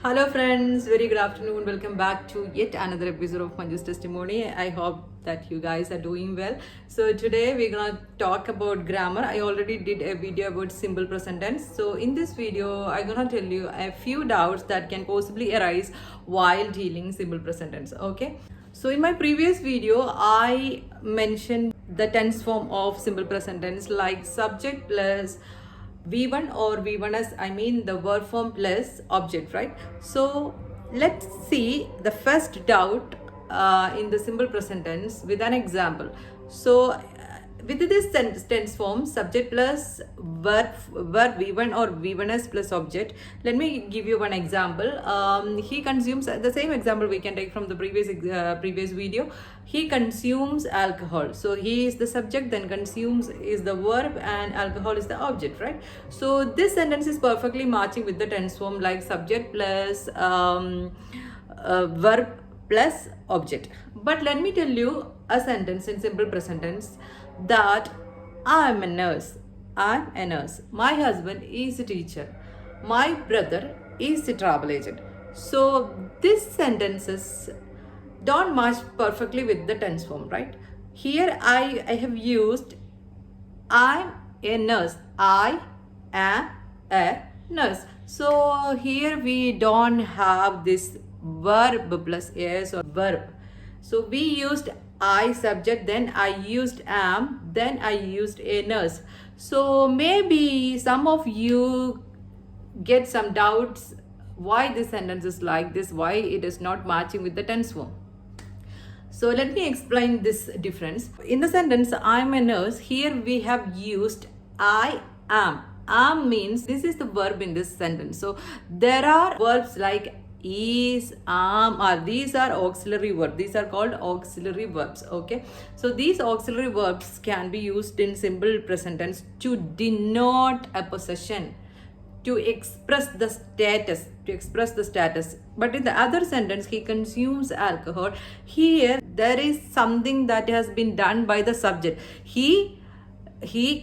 Hello friends, very good afternoon. Welcome back to yet another episode of Manju's Testimony. I hope that you guys are doing well. So today we're gonna talk about grammar. I already did a video about simple present tense. So in this video, I'm gonna tell you a few doubts that can possibly arise while dealing simple present tense. Okay. So in my previous video, I mentioned the tense form of simple present tense like subject plus V1 or V1s, I mean the verb form plus object, right? So let's see the first doubt in the simple present tense with an example. So with this tense form, subject plus verb V1 or V1s plus object, let me give you one example. He consumes the same example we can take from the previous video. He consumes alcohol. So he is the subject, then consumes is the verb, and alcohol is the object, right? So this sentence is perfectly matching with the tense form like subject plus verb plus object. But let me tell you a sentence in simple present tense that I'm a nurse. I'm a nurse. My husband is a teacher. My brother is a travel agent. So these sentences don't match perfectly with the tense form, right? Here I have used I'm a nurse. I am a nurse. So here we don't have this verb plus s or verb. So we used I subject, then I used am, then I used a nurse. So maybe some of you get some doubts why this sentence is like this, why it is not matching with the tense form. So let me explain this difference. In the sentence I'm a nurse, here we have used I am. Am means this is the verb in this sentence. So there are verbs like is, are. These are auxiliary verbs. These are called auxiliary verbs. Okay. So these auxiliary verbs can be used in simple present tense to denote a possession, to express the status. But in the other sentence, he consumes alcohol. Here there is something that has been done by the subject. He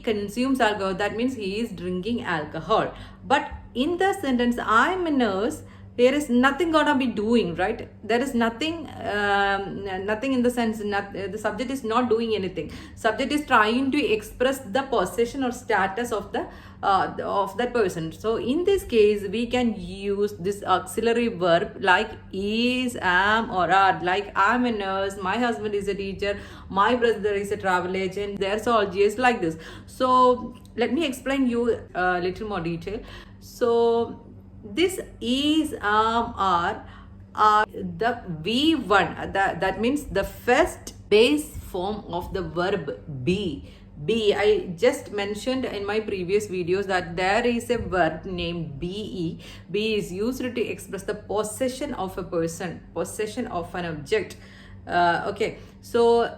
consumes alcohol, that means he is drinking alcohol. But in the sentence I'm a nurse, there is nothing gonna be doing, right? There is nothing in the sense, the subject is not doing anything. Subject is trying to express the possession or status of the of that person. So in this case we can use this auxiliary verb like is, am, or are. Like I'm a nurse, my husband is a teacher, my brother is a travel agent. There's all just like this. So let me explain you a little more detail. So this is, are the V1. That means the first base form of the verb be. I just mentioned in my previous videos that there is a verb named be. Be is used to express the possession of a person, possession of an object. Okay, so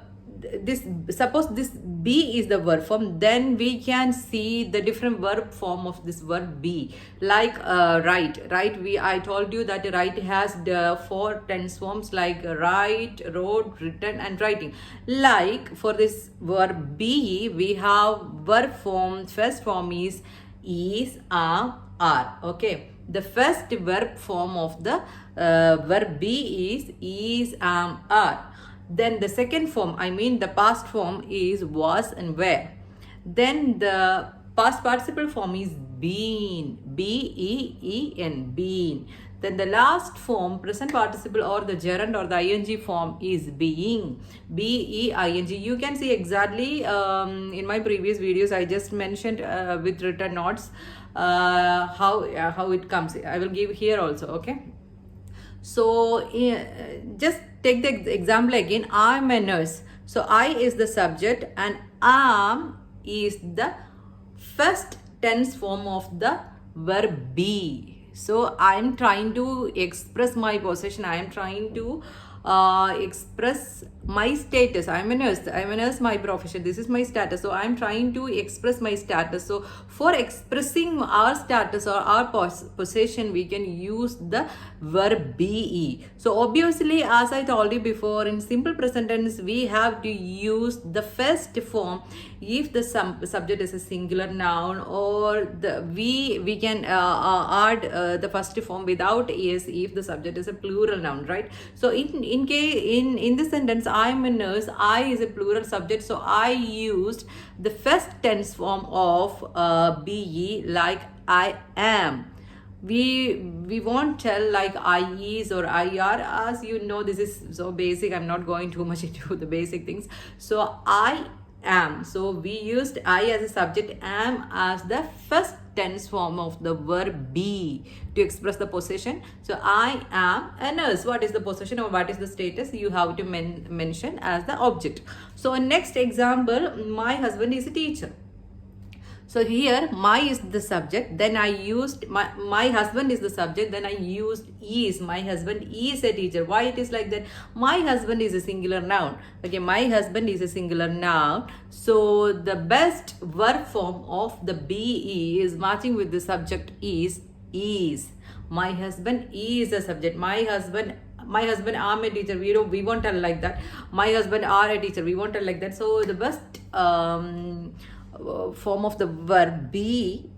this, suppose this be is the verb form, then we can see the different verb form of this verb be, like write. I told you that write has the 4 tense forms like write, wrote, written, and writing. Like for this verb be, we have verb form. First form is, are. Okay, the first verb form of the verb be is, are. Then the second form, I mean the past form, is was and were. Then the past participle form is been, been, been. Then the last form, present participle or the gerund or the ing form, is being, being. You can see exactly in my previous videos I just mentioned with written notes how it comes. I will give here also. Okay. So just take the example again. I'm a nurse. So I is the subject and am is the first tense form of the verb be. So I'm trying to express my possession. I am trying to express my status. I'm a nurse, my profession, this is my status, so I'm trying to express my status. So for expressing our status or our possession, we can use the verb be. So obviously, as I told you before, in simple present tense we have to use the first form if the subject is a singular noun, or we can add the first form without is if the subject is a plural noun, right? So in this sentence, I'm a nurse, I is a plural subject, so I used the first tense form of be, like I am. We won't tell like I is or I are. As you know, this is so basic, I'm not going too much into the basic things. So I am, so we used I as a subject, am as the first tense form of the verb be to express the possession. So I am a nurse. What is the possession or what is the status? You have to mention as the object. So next example, my husband is a teacher. So here my is the subject, then I used my husband is the subject, then I used is. My husband is a teacher. Why it is like that? My husband is a singular noun. Okay, my husband is a singular noun. So the best verb form of the be is matching with the subject is. My husband is a subject. My husband I'm a teacher. We won't tell like that. My husband are a teacher. We won't tell like that. So the best form of the verb be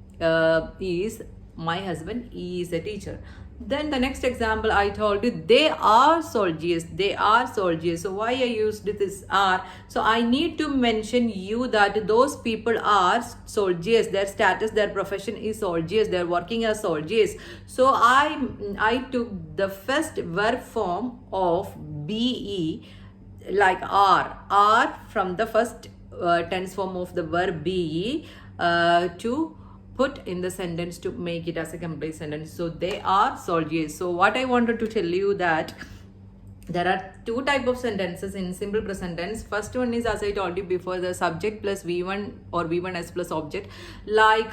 is my husband is a teacher. Then the next example I told you, they are soldiers. They are soldiers. So why I used this are? So I need to mention you that those people are soldiers. Their status, their profession is soldiers. They're working as soldiers. So I took the first verb form of be, like are from the first tense form of the verb be to put in the sentence to make it as a complete sentence. So they are soldiers. So what I wanted to tell you that there are two types of sentences in simple present tense. First one is, as I told you before, the subject plus V1 or V1S plus object, like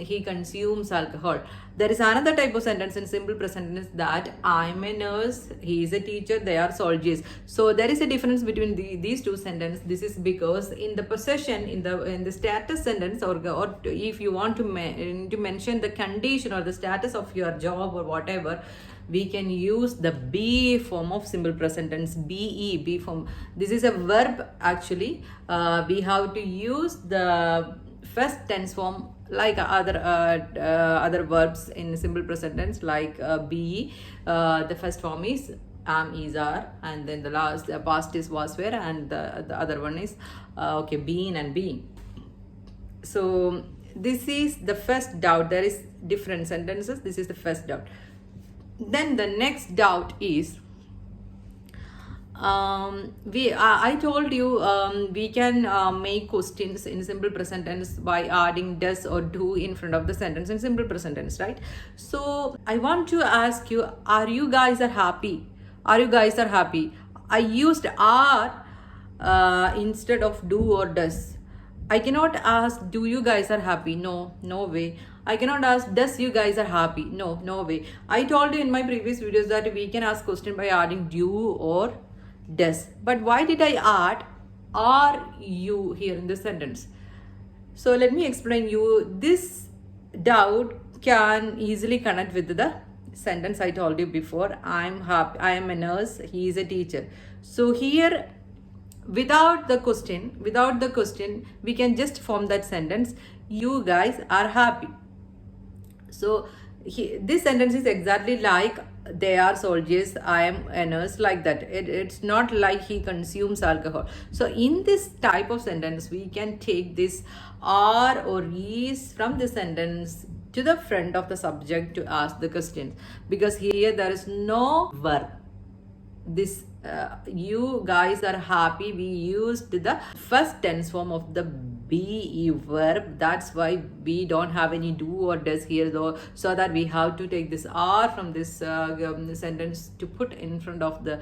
he consumes alcohol. There is another type of sentence in simple present tense that I'm a nurse, he is a teacher, they are soldiers. So there is a difference between these two sentences. This is because in the possession, in the status sentence, or if you want to mention the condition or the status of your job or whatever, we can use the be form of simple present tense. Be form. This is a verb actually. We have to use the first tense form like other verbs in simple present tense, like be. The first form is am, is, are, and then the past is was, were, and the other one is been and being. So this is the first doubt. There is different sentences. This is the first doubt. Then the next doubt is, I told you we can make questions in simple present tense by adding does or do in front of the sentence in simple present tense, right? So I want to ask you, are you guys are happy? Are you guys are happy? I used are instead of do or does. I cannot ask, do you guys are happy? No way. I cannot ask, does you guys are happy? No way. I told you in my previous videos that we can ask question by adding do or does. But why did I add are you here in this sentence? So let me explain you. This doubt can easily connect with the sentence I told you before. I'm happy. I am a nurse. He is a teacher. So here, without the question, we can just form that sentence. You guys are happy. So this sentence is exactly like they are soldiers, I am a nurse, like that. It's not like he consumes alcohol. So in this type of sentence, we can take this are or is from the sentence to the front of the subject to ask the question, because here there is no verb. This you guys are happy, we used the first tense form of the be verb. That's why we don't have any do or does here though, so that we have to take this are from this sentence to put in front of the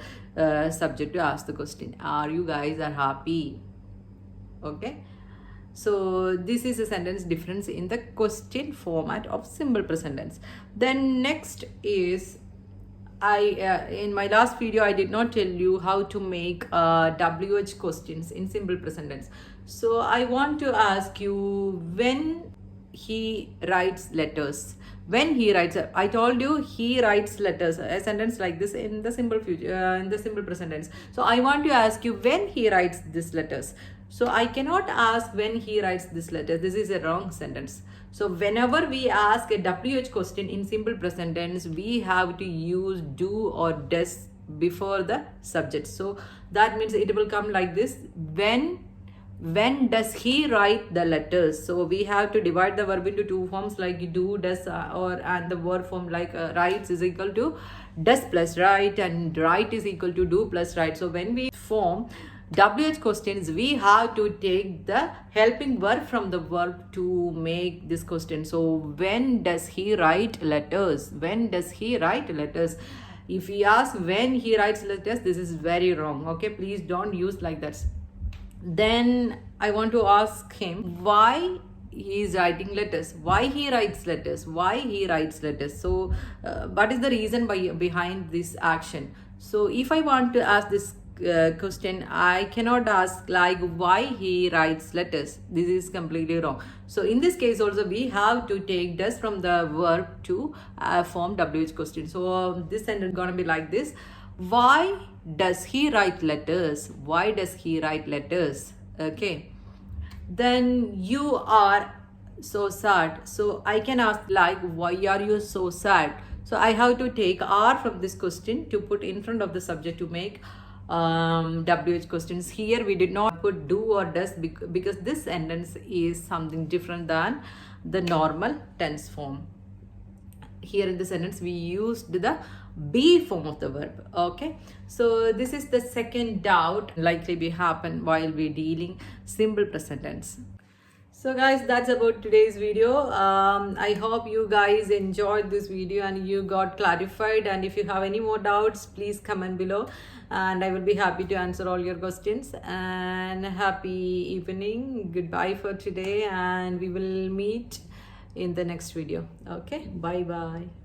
subject to ask the question, are you guys are happy? Okay, so this is a sentence difference in the question format of simple present tense. Then next is, in my last video I did not tell you how to make WH questions in simple present tense. So I want to ask you, when he writes letters, when he writes, I told you he writes letters, a sentence like this in the simple future, in the simple present tense. So I want to ask you when he writes these letters. So I cannot ask when he writes this letter. This is a wrong sentence. So whenever we ask a WH question in simple present tense, we have to use do or does before the subject. So that means it will come like this: when does he write the letters? So we have to divide the verb into two forms, like do, does, and the verb form like writes is equal to does plus write, and write is equal to do plus write. So when we form WH questions, we have to take the helping verb from the verb to make this question. So when does he write letters? When does he write letters? If we ask when he writes letters, this is very wrong. Okay, please don't use like that. Then I want to ask him why he is writing letters, why he writes letters, why he writes letters. So what is the reason behind this action? So if I want to ask this question, I cannot ask like why he writes letters. This is completely wrong. So in this case also we have to take does from the verb to form WH question. So this sentence is gonna be like this: why does he write letters? Why does he write letters? Okay. Then you are so sad. So I can ask like why are you so sad? So I have to take are from this question to put in front of the subject to make WH questions. Here we did not put do or does because this sentence is something different than the normal tense form. Here in the sentence we used the be form of the verb. Okay, so this is the second doubt likely be happen while we dealing simple present tense. So guys, that's about today's video. I hope you guys enjoyed this video and you got clarified, and if you have any more doubts, please comment below and I will be happy to answer all your questions. And happy evening, goodbye for today, and we will meet in the next video. Okay, bye bye.